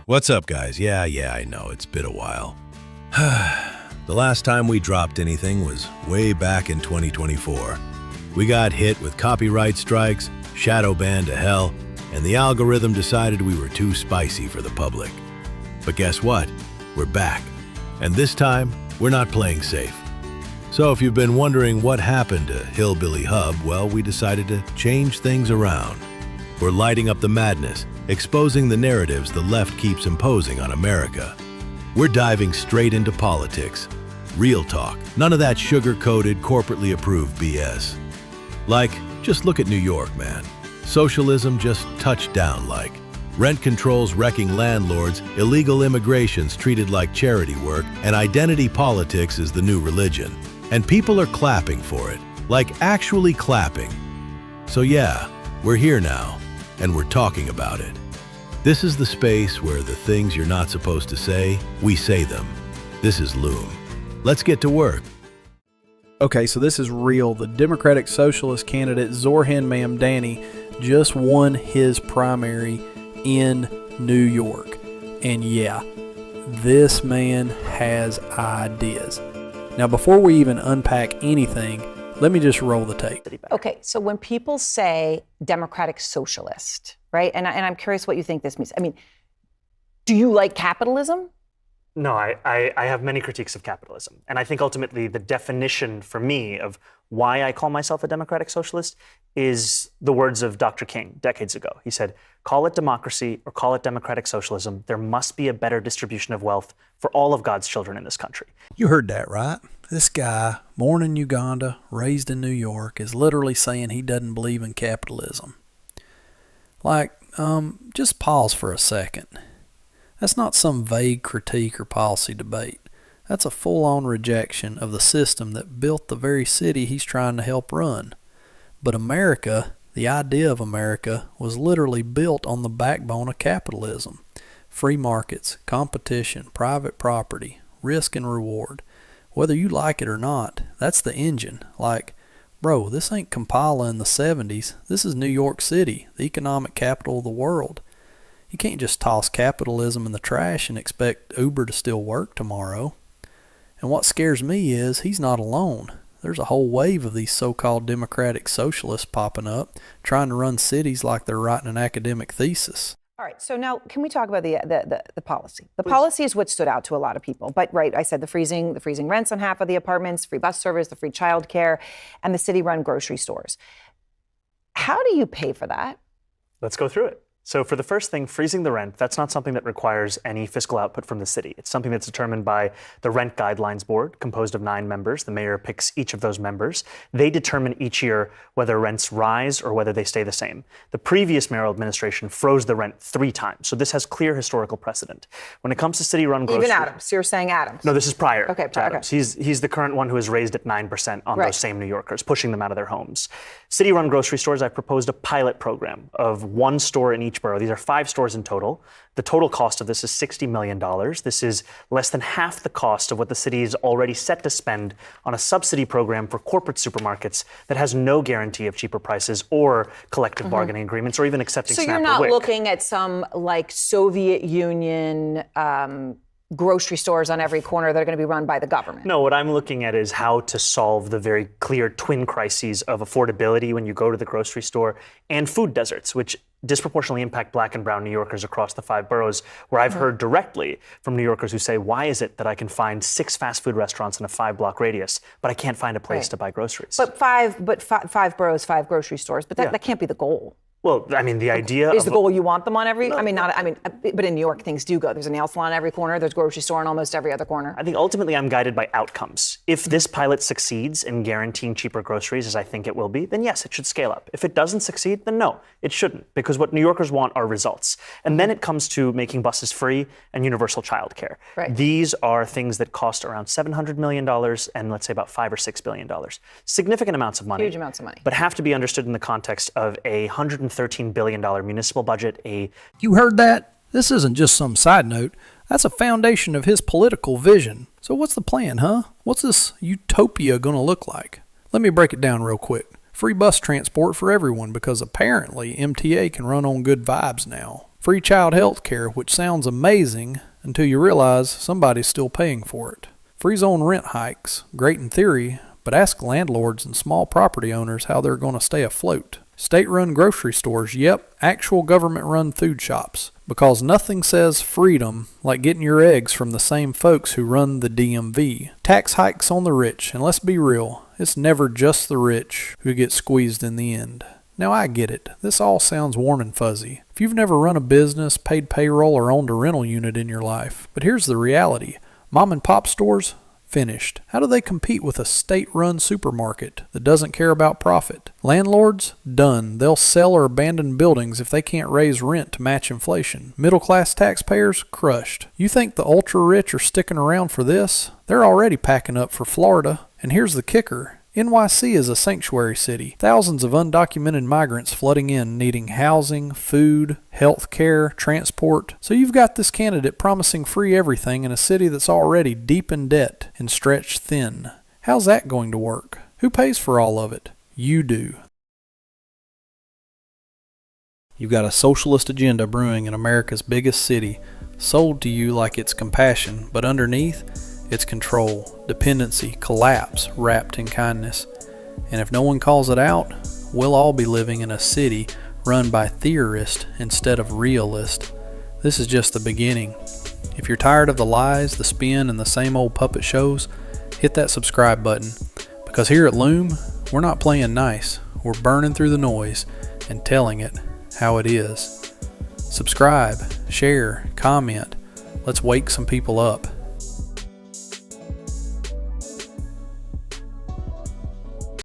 What's up, guys? Yeah, I know, it's been a while. The last time we dropped anything was way back in 2024. We got hit with copyright strikes, shadow banned to hell, and the algorithm decided we were too spicy for the public. But guess what? We're back. And this time, we're not playing safe. So if you've been wondering what happened to Hillbilly Hub, well, we decided to change things around. We're lighting up the madness, exposing the narratives the left keeps imposing on America. We're diving straight into politics. Real talk, none of that sugar-coated, corporately approved BS. Like, just look at New York, man. Socialism just touched down like. Rent controls wrecking landlords, illegal immigration's treated like charity work, and identity politics is the new religion. And people are clapping for it, like actually clapping. So yeah, we're here now, and we're talking about it. This is the space where the things you're not supposed to say, we say them. This is LUME. Let's get to work. Okay, so this is real. The Democratic Socialist candidate Zorhan Mamdani just won his primary in New York. And yeah, this man has ideas. Now, before we even unpack anything, let me just roll the tape. Okay, so when people say Democratic Socialist, right, and I'm curious what you think this means. I mean, do you like capitalism? No, I have many critiques of capitalism. And I think ultimately the definition for me of why I call myself a democratic socialist is the words of Dr. King decades ago. He said, call it democracy or call it democratic socialism. There must be a better distribution of wealth for all of God's children in this country. You heard that, right? This guy, born in Uganda, raised in New York, is literally saying he doesn't believe in capitalism. Like, just pause for a second. That's not some vague critique or policy debate. That's a full-on rejection of the system that built the very city he's trying to help run. But America, the idea of America, was literally built on the backbone of capitalism. Free markets, competition, private property, risk and reward. Whether you like it or not, that's the engine. Like, bro, this ain't Kampala in the 70s. This is New York City, the economic capital of the world. You can't just toss capitalism in the trash and expect Uber to still work tomorrow. And what scares me is he's not alone. There's a whole wave of these so-called democratic socialists popping up, trying to run cities like they're writing an academic thesis. All right, so now can we talk about the policy? The policy is what stood out to a lot of people. But right, I said the freezing rents on half of the apartments, free bus service, the free childcare, and the city-run grocery stores. How do you pay for that? Let's go through it. So for the first thing, freezing the rent, that's not something that requires any fiscal output from the city. It's something that's determined by the Rent Guidelines Board, composed of 9 members. The mayor picks each of those members. They determine each year whether rents rise or whether they stay the same. The previous mayoral administration froze the rent 3 times. So this has clear historical precedent. When it comes to city-run grocery... Even Adams. You're saying Adams. No, this is prior to Adams. Okay. He's the current one who has raised it 9% on those same New Yorkers, pushing them out of their homes. City-run grocery stores, I proposed a pilot program of 1 store in each borough. These are 5 stores in total. The total cost of this is $60 million. This is less than half the cost of what the city is already set to spend on a subsidy program for corporate supermarkets that has no guarantee of cheaper prices or collective bargaining agreements or even accepting So SNAP you're not or WIC. looking at some like Soviet Union grocery stores on every corner that are going to be run by the government. No, what I'm looking at is how to solve the very clear twin crises of affordability when you go to the grocery store and food deserts, which disproportionately impact Black and brown New Yorkers across the 5 boroughs, where I've heard directly from New Yorkers who say, why is it that I can find 6 fast food restaurants in a 5-block radius, but I can't find a place to buy groceries? But five boroughs, 5 grocery stores, but that can't be the goal. Well, I mean, the idea is the goal you want them on every? No, but in New York things do go. There's a nail salon on every corner. There's a grocery store on almost every other corner. I think ultimately I'm guided by outcomes. If this pilot succeeds in guaranteeing cheaper groceries, as I think it will be, then yes, it should scale up. If it doesn't succeed, then no, it shouldn't, because what New Yorkers want are results. And then it comes to making buses free and universal childcare. Right. These are things that cost around $700 million and let's say about $5 or $6 billion. Significant amounts of money. Huge amounts of money. But have to be understood in the context of a $113 billion municipal budget. You heard that? This isn't just some side note. That's a foundation of his political vision. So what's the plan, huh? What's this utopia going to look like? Let me break it down real quick. Free bus transport for everyone because apparently MTA can run on good vibes now. Free child health care, which sounds amazing until you realize somebody's still paying for it. Free zone rent hikes, great in theory, but ask landlords and small property owners how they're going to stay afloat. State-run grocery stores, yep, actual government-run food shops. Because nothing says freedom like getting your eggs from the same folks who run the DMV. Tax hikes on the rich, and let's be real, it's never just the rich who get squeezed in the end. Now I get it, this all sounds warm and fuzzy. If you've never run a business, paid payroll, or owned a rental unit in your life. But here's the reality. Mom and pop stores? Finished. How do they compete with a state-run supermarket that doesn't care about profit? Landlords? Done. They'll sell or abandon buildings if they can't raise rent to match inflation. Middle-class taxpayers? Crushed. You think the ultra-rich are sticking around for this? They're already packing up for Florida. And here's the kicker. NYC is a sanctuary city. Thousands of undocumented migrants flooding in, needing housing, food, health care, transport. So you've got this candidate promising free everything in a city that's already deep in debt and stretched thin. How's that going to work? Who pays for all of it? You do. You've got a socialist agenda brewing in America's biggest city, sold to you like it's compassion, but underneath, it's control, dependency, collapse wrapped in kindness. And if no one calls it out, we'll all be living in a city run by theorists instead of realists. This is just the beginning. If you're tired of the lies, the spin, and the same old puppet shows, hit that subscribe button. Because here at LUME, we're not playing nice. We're burning through the noise and telling it how it is. Subscribe, share, comment. Let's wake some people up.